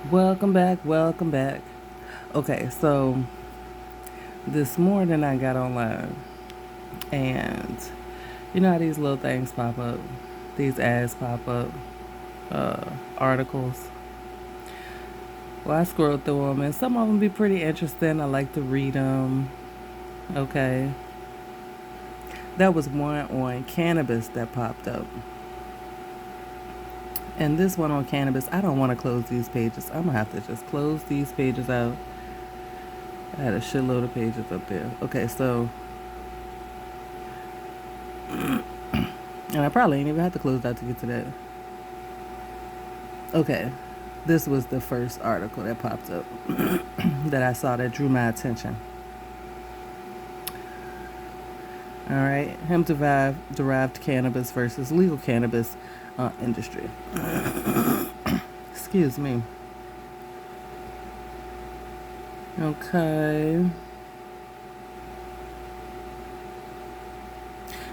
Welcome back, welcome back. Okay, so this morning I got online and you know how these little things pop up, these ads pop up, uh, articles. Well, I scrolled through them and some of them be pretty interesting. I like to read them. Okay, that was one on cannabis that popped up. And this one on cannabis, I don't want to close these pages. I'm gonna have to just close these pages out. I had a shitload of pages up there. Okay, so and I probably ain't even have to close that to get to that. Okay, this was the first article that popped up that I saw that drew my attention. All right, hemp derived cannabis versus legal cannabis industry. Excuse me. Okay.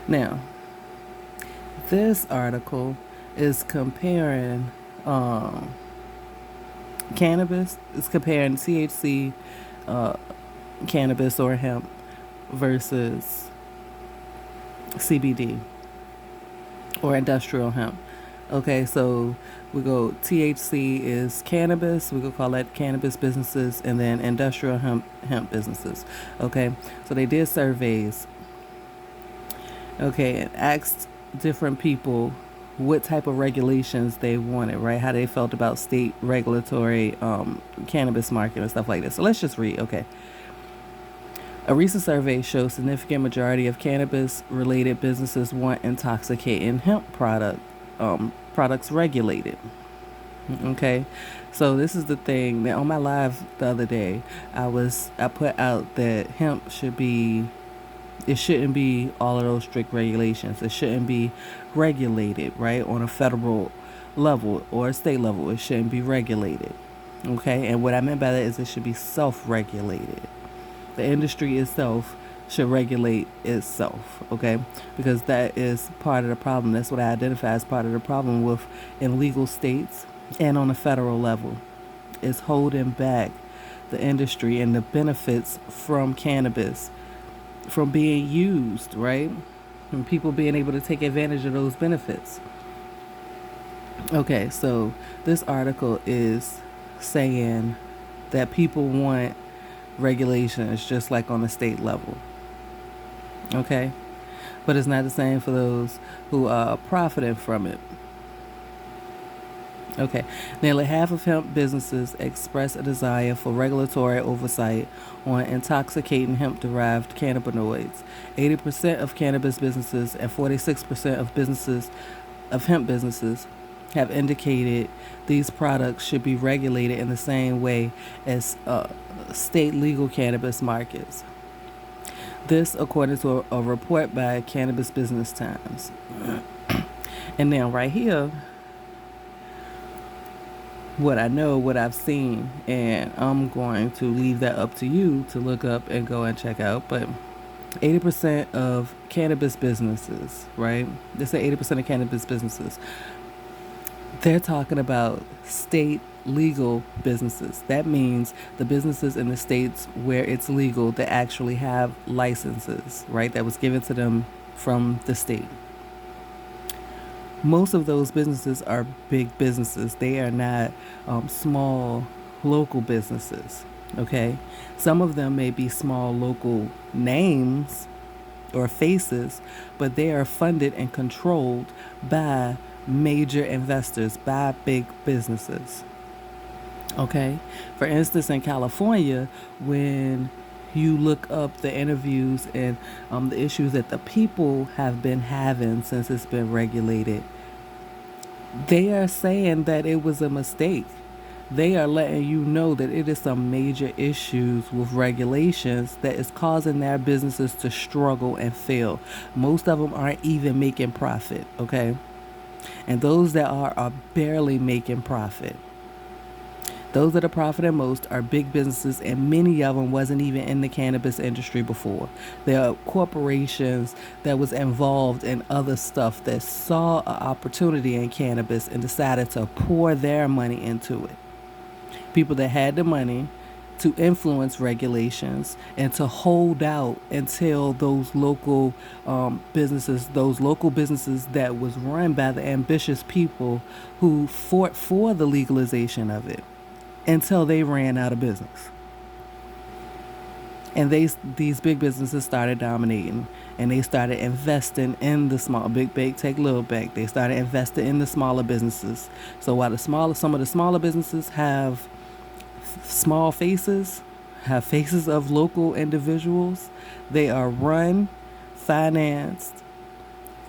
Now, this article is comparing um, cannabis. It's comparing THC uh, cannabis or hemp versus CBD or industrial hemp. Okay, so we go THC is cannabis. We could call that cannabis businesses, and then industrial hemp businesses. Okay, so they did surveys. Okay, and asked different people what type of regulations they wanted, right? How they felt about state regulatory cannabis market and stuff like this. So let's just read. Okay, a recent survey shows significant majority of cannabis-related businesses want intoxicating hemp products regulated. Okay, so this is the thing that on my live the other day, I put out that hemp it shouldn't be all of those strict regulations. It shouldn't be regulated, right, on a federal level or a state level. It shouldn't be regulated. Okay, and what I meant by that is it should be self-regulated. The industry itself should regulate itself, okay? Because that is part of the problem. That's what I identify as part of the problem with in legal states and on a federal level. Is holding back the industry and the benefits from cannabis from being used, right? And people being able to take advantage of those benefits. Okay, so this article is saying that people want regulations just like on the state level. Okay? But it's not the same for those who are profiting from it. Okay. Nearly half of hemp businesses express a desire for regulatory oversight on intoxicating hemp derived cannabinoids. 80% of cannabis businesses and 46% of hemp businesses have indicated these products should be regulated in the same way as state legal cannabis markets. This, according to a report by Cannabis Business Times. And now, right here, what I know, what I've seen, and I'm going to leave that up to you to look up and go and check out. But 80% of cannabis businesses, right? They say 80% of cannabis businesses, they're talking about state legal businesses. That means the businesses in the states where it's legal that actually have licenses, right? That was given to them from the state. Most of those businesses are big businesses. They are not small local businesses. Okay, some of them may be small local names or faces, but they are funded and controlled by major investors, by big businesses. Okay, for instance, in California, when you look up the interviews and the issues that the people have been having since it's been regulated, they are saying that it was a mistake. They are letting you know that it is some major issues with regulations that is causing their businesses to struggle and fail. Most of them aren't even making profit, okay? And those that are barely making profit. Those that are profiting most are big businesses, and many of them wasn't even in the cannabis industry before. There are corporations that was involved in other stuff that saw an opportunity in cannabis and decided to pour their money into it. people that had the money to influence regulations and to hold out until those local businesses that was run by the ambitious people who fought for the legalization of it, until they ran out of business. And these big businesses started dominating, and they started investing in the small, big bake take little bake. They started investing in the smaller businesses. So while some of the smaller businesses have small faces, have faces of local individuals, they are run, financed,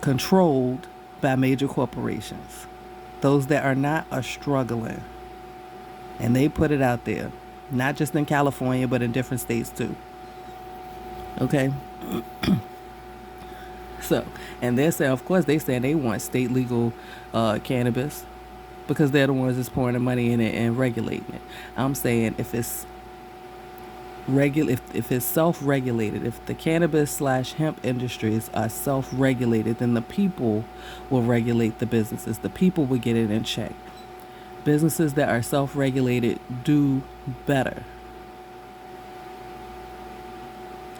controlled by major corporations. Those that are not are struggling. And they put it out there, not just in California, but in different states too. Okay? So, and they're saying, of course, they say they want state legal cannabis because they're the ones that's pouring the money in it and regulating it. I'm saying if it's if it's self-regulated, if the cannabis/hemp industries are self-regulated, then the people will regulate the businesses. The people will get it in check. Businesses that are self-regulated do better.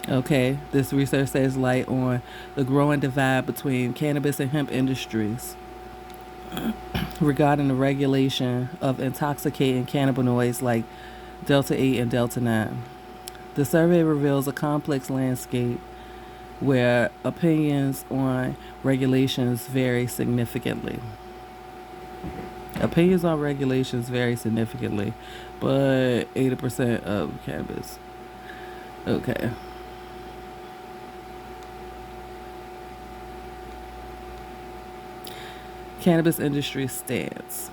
Okay, this research says light on the growing divide between cannabis and hemp industries regarding the regulation of intoxicating cannabinoids like Delta 8 and Delta 9. The survey reveals a complex landscape where opinions on regulations vary significantly. Opinions on regulations vary significantly, but 80% of cannabis. Okay. Cannabis industry stance.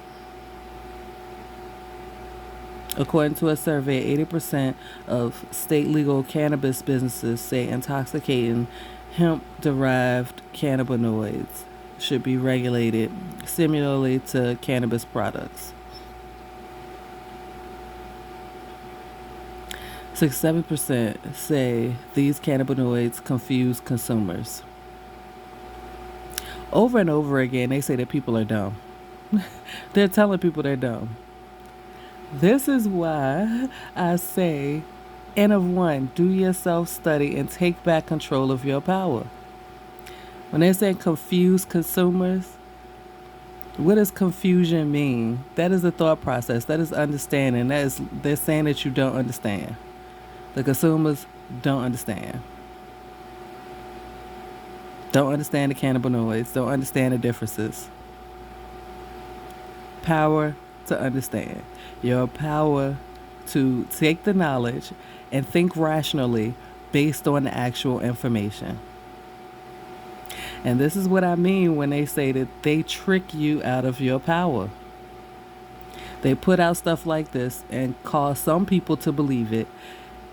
According to a survey, 80% of state legal cannabis businesses say intoxicating hemp-derived cannabinoids should be regulated similarly to cannabis products. 67% say these cannabinoids confuse consumers. Over and over again, they say that people are dumb. They're telling people they're dumb. This is why I say, N of one, do your self-study and take back control of your power. When they say confuse consumers, what does confusion mean? That is a thought process. That is understanding. They're saying that you don't understand. The consumers don't understand. Don't understand the cannabinoids. Don't understand the differences. Power to understand. Your power to take the knowledge and think rationally based on the actual information. And this is what I mean when they say that they trick you out of your power. They put out stuff like this and cause some people to believe it.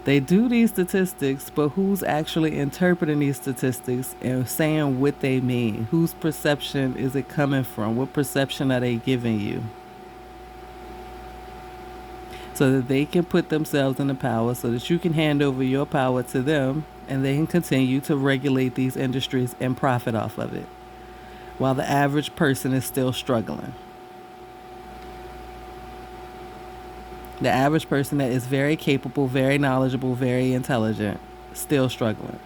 They do these statistics, but who's actually interpreting these statistics and saying what they mean? Whose perception is it coming from? What perception are they giving you? So that they can put themselves in the power, so that you can hand over your power to them, and they can continue to regulate these industries and profit off of it, while the average person is still struggling. The average person that is very capable, very knowledgeable, very intelligent, still struggling.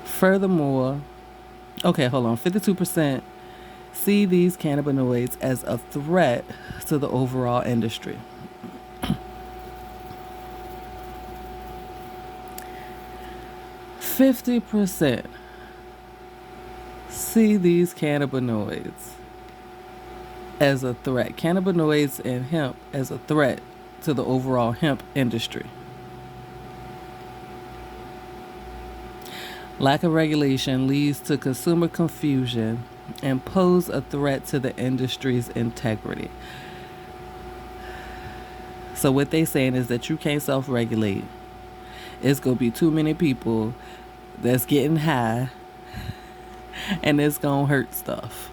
Furthermore, 52% see these cannabinoids as a threat to the overall industry. %50 see these cannabinoids as a threat. Cannabinoids and hemp as a threat to the overall hemp industry. Lack of regulation leads to consumer confusion and pose a threat to the industry's integrity. So what they're saying is that you can't self-regulate. It's going to be too many people that's getting high, and it's going to hurt stuff.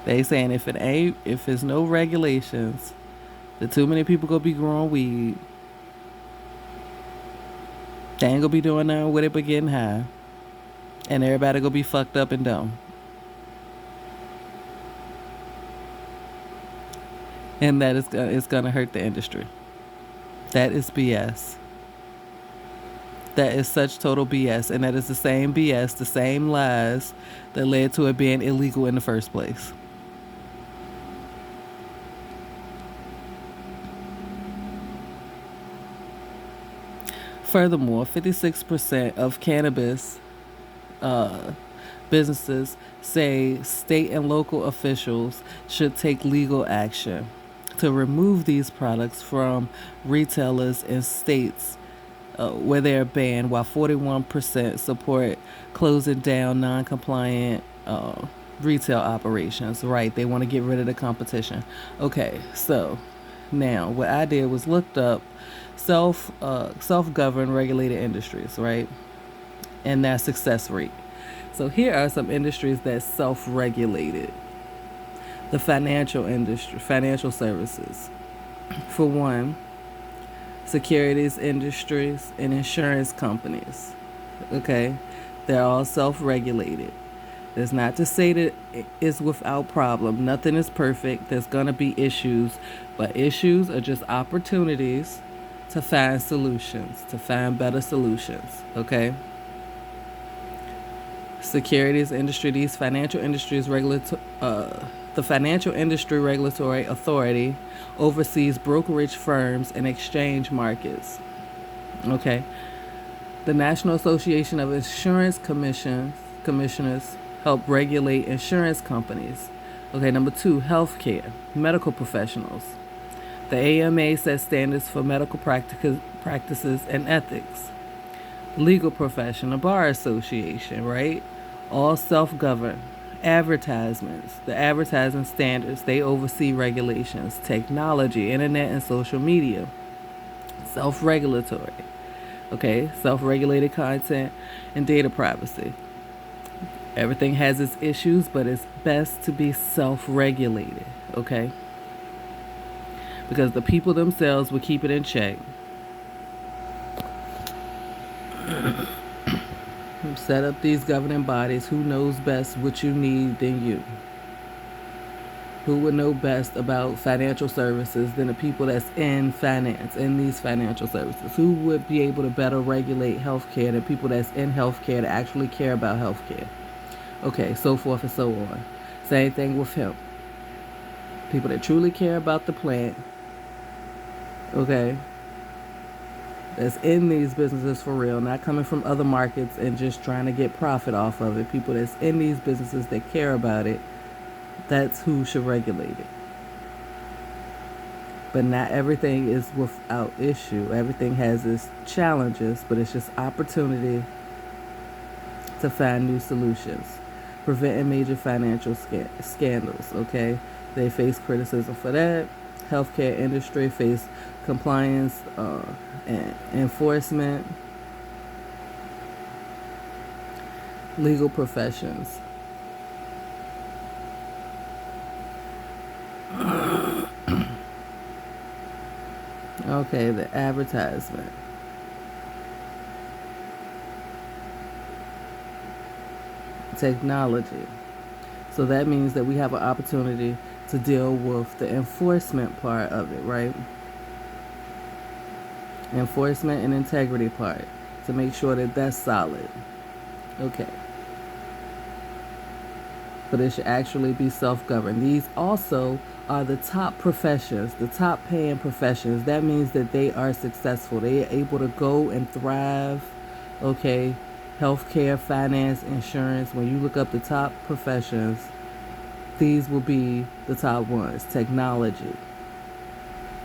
They saying if it's no regulations, the too many people gonna be growing weed. They ain't gonna be doing nothing with it but getting high. And everybody gonna be fucked up and dumb. and that it's gonna hurt the industry. That is BS. That is such total BS, and that is the same BS, the same lies that led to it being illegal in the first place. Furthermore, 56% of cannabis uh, businesses say state and local officials should take legal action to remove these products from retailers in states where they're banned, while 41% support closing down non compliant retail operations. Right, they want to get rid of the competition. Okay, so now what I did was looked up self governed regulated industries, right, and their success rate. So here are some industries that self regulated. The financial industry, financial services. For one, securities industries and insurance companies. Okay, they're all self regulated. It's not to say that it's without problem. Nothing is perfect. There's going to be issues, but issues are just opportunities to find solutions, to find better solutions. Okay? Securities industry, these financial industries the Financial Industry Regulatory Authority oversees brokerage firms and exchange markets. Okay. The National Association of Insurance Commissioners help regulate insurance companies. Okay, number two, healthcare, medical professionals. The AMA sets standards for medical practices and ethics. Legal profession, a bar association, right? All self-governed. Advertisements, the advertising standards, they oversee regulations. Technology, internet and social media, self-regulatory. Okay, self-regulated content and data privacy. Everything has its issues, but it's best to be self-regulated. Okay, because the people themselves will keep it in check. Set up these governing bodies. Who knows best what you need than you? Who would know best about financial services than the people that's in finance, in these financial services? Who would be able to better regulate healthcare than people that's in healthcare that actually care about healthcare? Okay, so forth and so on. Same thing with hemp. People that truly care about the plant, okay, that's in these businesses for real, not coming from other markets and just trying to get profit off of it. People that's in these businesses that care about it, that's who should regulate it. But not everything is without issue. Everything has its challenges, but it's just opportunity to find new solutions. Preventing major financial scandals, okay? They face criticism for that. Healthcare industry face compliance and enforcement. Legal professions. Okay, the advertisement. Technology. So that means that we have an opportunity to deal with the enforcement part of it, right? Enforcement and integrity part, to make sure that that's solid. Okay. But it should actually be self-governed. These also are the top professions, the top paying professions. That means that they are successful. They are able to go and thrive. Okay. Healthcare, finance, insurance. When you look up the top professions, these will be the top ones. Technology.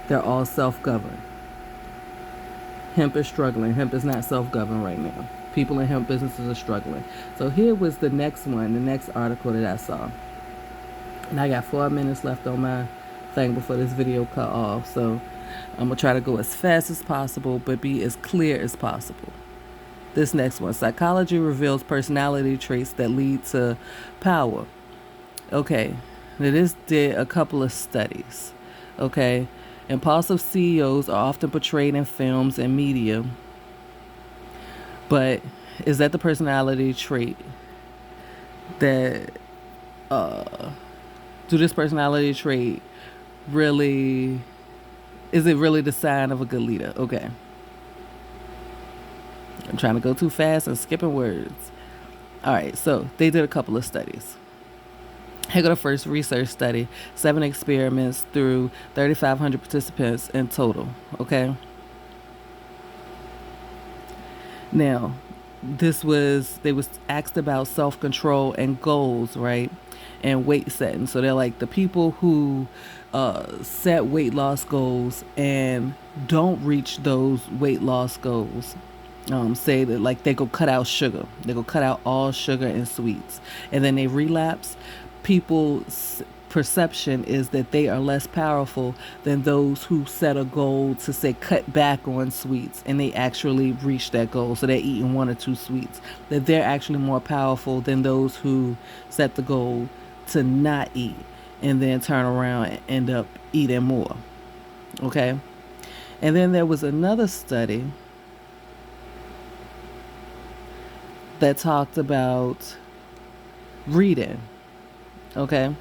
They're all self-governed. Hemp is struggling. Hemp is not self-governed right now. People in hemp businesses are struggling. So here was the next one, the next article that I saw. And I got 4 minutes left on my thing before this video cut off. So I'm going to try to go as fast as possible, but be as clear as possible. This next one, psychology reveals personality traits that lead to power. Okay, now this did a couple of studies. Okay, impulsive CEOs are often portrayed in films and media. But is that the personality trait that, do this personality trait really, is it really the sign of a good leader? Okay. I'm trying to go too fast and skipping words. All right, so they did a couple of studies. Here go the first research study, 7 experiments through 3,500 participants in total. Okay. Now, they was asked about self control and goals, right? And weight setting. So they're like the people who set weight loss goals and don't reach those weight loss goals. Say that like they go cut out sugar, they go cut out all sugar and sweets, and then they relapse. People's perception is that they are less powerful than those who set a goal to say cut back on sweets and they actually reach that goal. So they're eating 1 or 2 sweets. That they're actually more powerful than those who set the goal to not eat and then turn around and end up eating more. Okay. And then there was another study that talked about reading. Okay.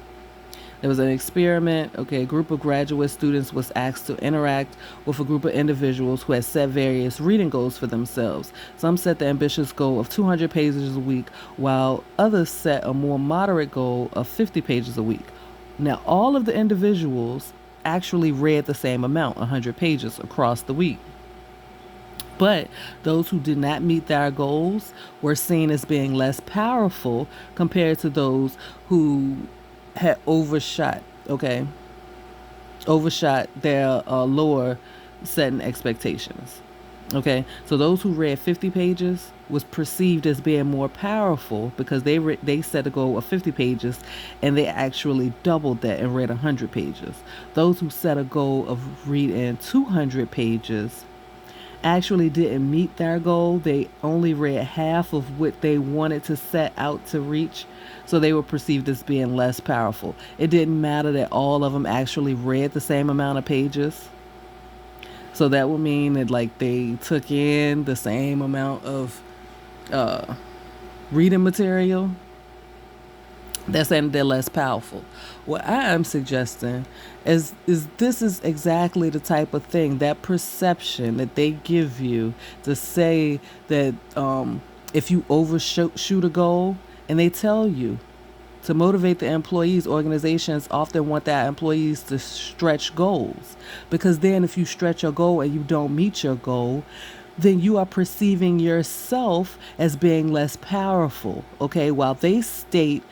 There was an experiment. Okay, a group of graduate students was asked to interact with a group of individuals who had set various reading goals for themselves. Some set the ambitious goal of 200 pages a week, while others set a more moderate goal of 50 pages a week. Now, all of the individuals actually read the same amount, 100 pages, across the week. But those who did not meet their goals were seen as being less powerful compared to those who had overshot their lower setting expectations. Okay, so those who read 50 pages was perceived as being more powerful because they set a goal of 50 pages and they actually doubled that and read 100 pages. Those who set a goal of reading 200 pages actually didn't meet their goal. They only read half of what they wanted to set out to reach. So they were perceived as being less powerful. It didn't matter that all of them actually read the same amount of pages. So that would mean that like they took in the same amount of reading material. They're saying they're less powerful. What I am suggesting is this is exactly the type of thing, that perception that they give you to say that if you overshoot a goal, and they tell you to motivate the employees, organizations often want their employees to stretch goals, because then if you stretch your goal and you don't meet your goal, then you are perceiving yourself as being less powerful. Okay, while they state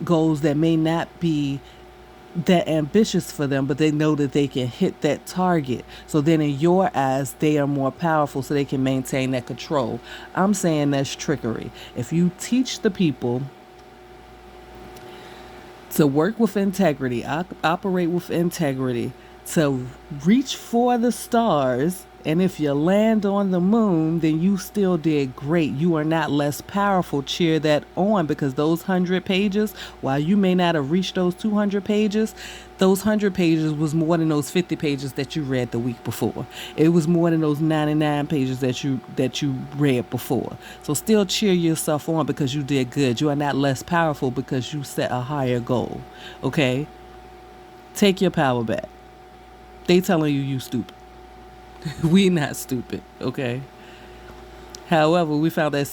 goals that may not be that ambitious for them, but they know that they can hit that target. So then in your eyes, they are more powerful so they can maintain that control. I'm saying that's trickery. If you teach the people to work with integrity, operate with integrity, to reach for the stars, and if you land on the moon, then you still did great. You are not less powerful. Cheer that on, because those 100 pages, while you may not have reached those 200 pages, those 100 pages was more than those 50 pages that you read the week before. It was more than those 99 pages that you read before. So still cheer yourself on because you did good. You are not less powerful because you set a higher goal. Okay? Take your power back. They telling you stupid. We not stupid, okay? However, we found that